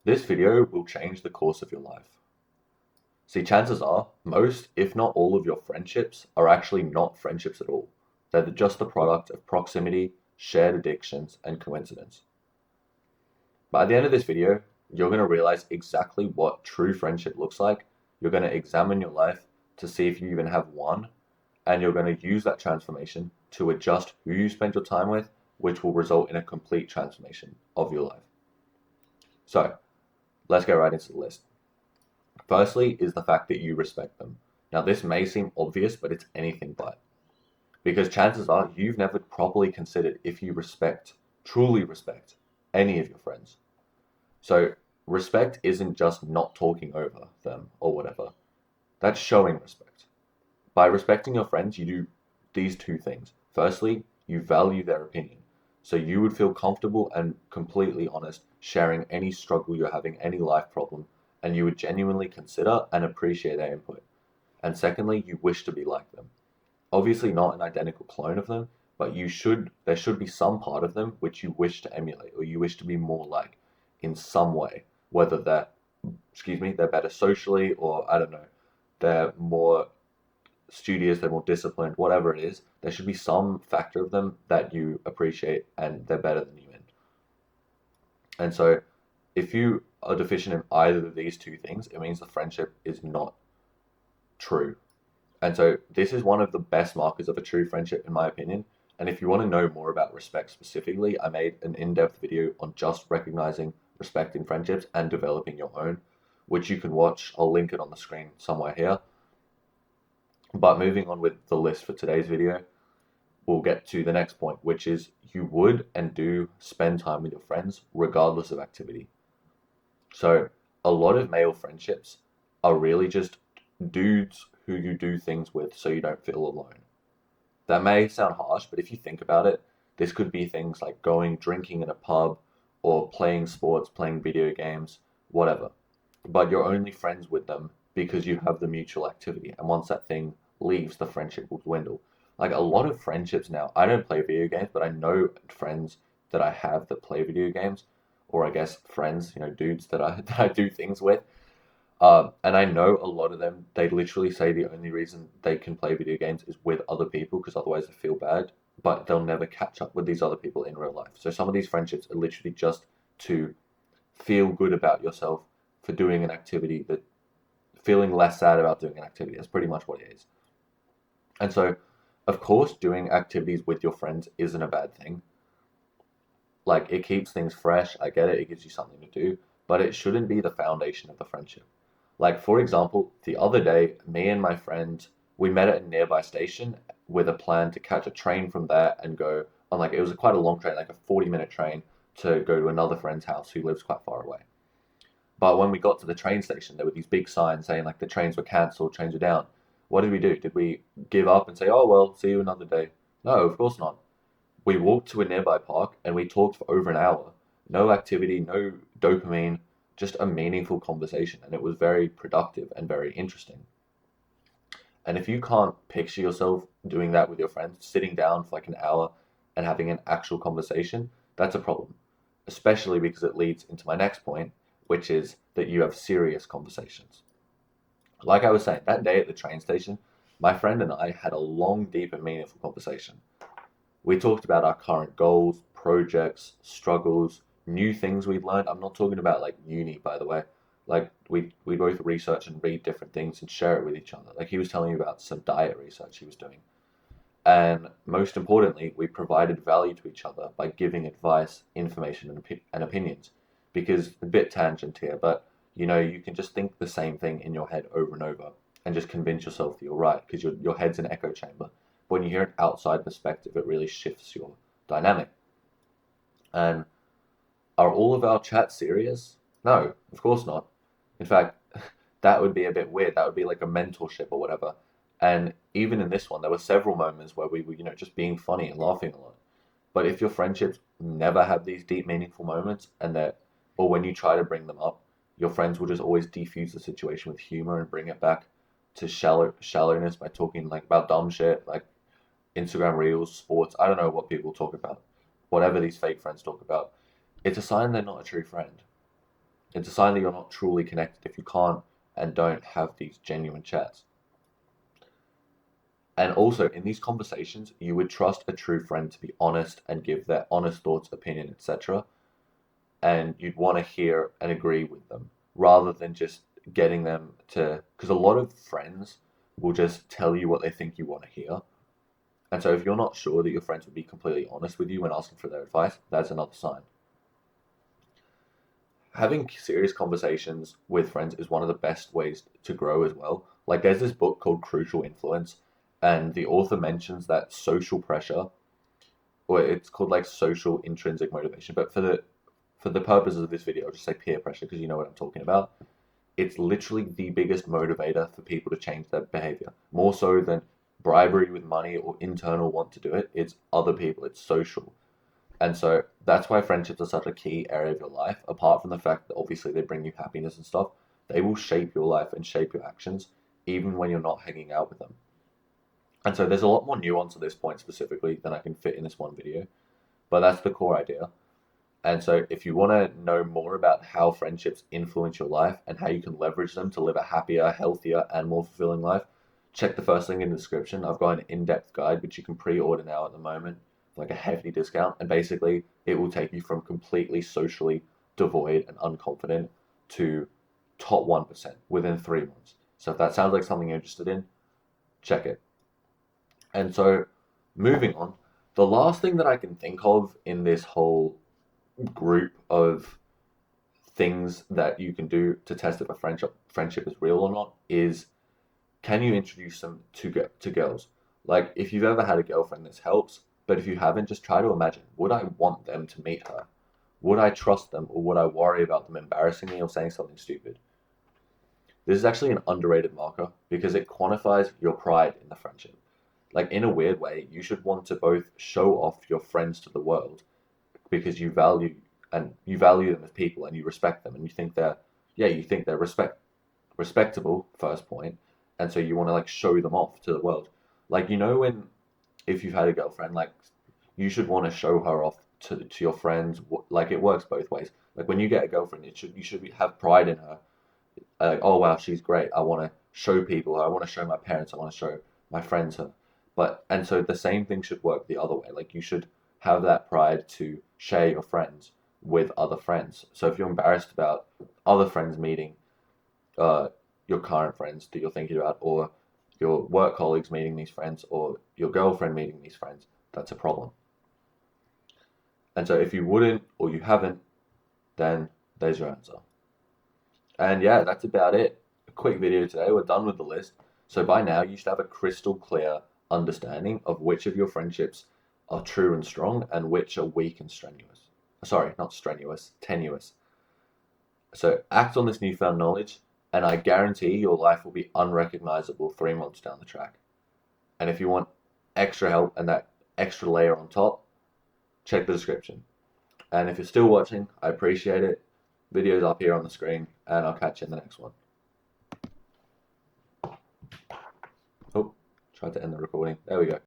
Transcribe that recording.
This video will change the course of your life. See, chances are, most, if not all of your friendships are actually not friendships at all. They're just the product of proximity, shared addictions, and coincidence. By the end of this video, you're going to realize exactly what true friendship looks like. You're going to examine your life to see if you even have one, and you're going to use that transformation to adjust who you spend your time with, which will result in a complete transformation of your life. So, let's get right into the list. Firstly is the fact that you respect them. Now, this may seem obvious, but it's anything but. Because chances are you've never properly considered if you truly respect, any of your friends. So, respect isn't just not talking over them or whatever. That's showing respect. By respecting your friends, you do these two things. Firstly, you value their opinion. So you would feel comfortable and completely honest sharing any struggle you're having, any life problem, and you would genuinely consider and appreciate their input. And secondly, you wish to be like them. Obviously not an identical clone of them, but there should be some part of them which you wish to emulate or you wish to be more like in some way, whether they're better socially or I don't know, they're more studious, they're more disciplined, whatever it is, there should be some factor of them that you appreciate and they're better than you in. And so if you are deficient in either of these two things, it means the friendship is not true. And so this is one of the best markers of a true friendship, in my opinion. And if you want to know more about respect specifically, I made an in-depth video on just recognizing respect in friendships and developing your own, which you can watch. I'll link it on the screen somewhere here. But moving on with the list for today's video, we'll get to the next point, which is you would and do spend time with your friends regardless of activity. So a lot of male friendships are really just dudes who you do things with so you don't feel alone. That may sound harsh, but if you think about it, this could be things like going drinking in a pub or playing sports, playing video games, whatever. But you're only friends with them because you have the mutual activity. And once that thing leaves, the friendship will dwindle. Like a lot of friendships now, I don't play video games, but I know friends that I have that play video games, or I guess friends, dudes that I that I do things with. And I know a lot of them, they literally say the only reason they can play video games is with other people because otherwise they feel bad, but they'll never catch up with these other people in real life. So some of these friendships are literally just to feel good about yourself for doing an activity that feeling less sad about doing an activity. That's pretty much what it is. And so, of course, doing activities with your friends isn't a bad thing. Like, it keeps things fresh. I get it. It gives you something to do, but it shouldn't be the foundation of the friendship. Like, for example, the other day, me and my friend, we met at a nearby station with a plan to catch a train from there and go on, like, it was quite a long train, like a 40-minute train to go to another friend's house who lives quite far away. But when we got to the train station, there were these big signs saying, like, the trains were cancelled, trains were down. What did we do? Did we give up and say, oh, well, see you another day? No, of course not. We walked to a nearby park and we talked for over an hour. No activity, no dopamine, just a meaningful conversation. And it was very productive and very interesting. And if you can't picture yourself doing that with your friends, sitting down for like an hour and having an actual conversation, that's a problem. Especially because it leads into my next point, which is that you have serious conversations. Like I was saying, that day at the train station, my friend and I had a long, deep, and meaningful conversation. We talked about our current goals, projects, struggles, new things we'd learned. I'm not talking about like uni, by the way. Like we both research and read different things and share it with each other. Like he was telling me about some diet research he was doing. And most importantly, we provided value to each other by giving advice, information, and opinions. Because a bit tangent here, but you can just think the same thing in your head over and over and just convince yourself that you're right because your head's an echo chamber. But when you hear an outside perspective, it really shifts your dynamic. And are all of our chats serious? No, of course not. In fact, that would be a bit weird. That would be like a mentorship or whatever. And even in this one, there were several moments where we were, just being funny and laughing a lot. But if your friendships never have these deep, meaningful moments, or when you try to bring them up, your friends will just always defuse the situation with humor and bring it back to shallowness by talking like about dumb shit, like Instagram reels, sports. I don't know what people talk about. Whatever these fake friends talk about, it's a sign they're not a true friend. It's a sign that you're not truly connected if you can't and don't have these genuine chats. And also, in these conversations, you would trust a true friend to be honest and give their honest thoughts, opinion, etc. And you'd want to hear and agree with them rather than just getting them to, because a lot of friends will just tell you what they think you want to hear. And so if you're not sure that your friends would be completely honest with you when asking for their advice, that's another sign. Having serious conversations with friends is one of the best ways to grow as well. Like there's this book called Crucial Influence, and the author mentions that social pressure, or it's called like social intrinsic motivation, but for the purposes of this video, I'll just say peer pressure because you know what I'm talking about. It's literally the biggest motivator for people to change their behavior, more so than bribery with money or internal want to do it. It's other people, it's social. And so that's why friendships are such a key area of your life. Apart from the fact that obviously they bring you happiness and stuff, they will shape your life and shape your actions, even when you're not hanging out with them. And so there's a lot more nuance at this point specifically than I can fit in this one video, but that's the core idea. And so if you want to know more about how friendships influence your life and how you can leverage them to live a happier, healthier, and more fulfilling life, check the first link in the description. I've got an in-depth guide which you can pre-order now at the moment, like a hefty discount, and basically it will take you from completely socially devoid and unconfident to top 1% within 3 months. So if that sounds like something you're interested in, check it. And so moving on, the last thing that I can think of in this whole group of things that you can do to test if a friendship is real or not is, can you introduce them to girls? Like if you've ever had a girlfriend, this helps. But if you haven't, just try to imagine, would I want them to meet her? Would I trust them, or would I worry about them embarrassing me or saying something stupid? This is actually an underrated marker because it quantifies your pride in the friendship. Like in a weird way, you should want to both show off your friends to the world because you value them as people and you respect them and you think they're respectable, first point, and so you want to like show them off to the world. Like when if you've had a girlfriend, like you should want to show her off to your friends. Like it works both ways. Like when you get a girlfriend, you should have pride in her. Like, oh wow, she's great. I want to show people her. I want to show my parents. I want to show my friends her. And so the same thing should work the other way. Like you should have that pride to share your friends with other friends. So if you're embarrassed about other friends meeting your current friends that you're thinking about, or your work colleagues meeting these friends, or your girlfriend meeting these friends, that's a problem. And so if you wouldn't or you haven't, then there's your answer. And yeah, that's about it. A quick video today. We're done with the list. So by now, you should have a crystal clear understanding of which of your friendships are true and strong and which are weak and strenuous. Sorry, not strenuous, tenuous. So act on this newfound knowledge, and I guarantee your life will be unrecognizable 3 months down the track. And if you want extra help and that extra layer on top, check the description. And if you're still watching, I appreciate it. Video's up here on the screen, and I'll catch you in the next one. Oh, tried to end the recording. There we go.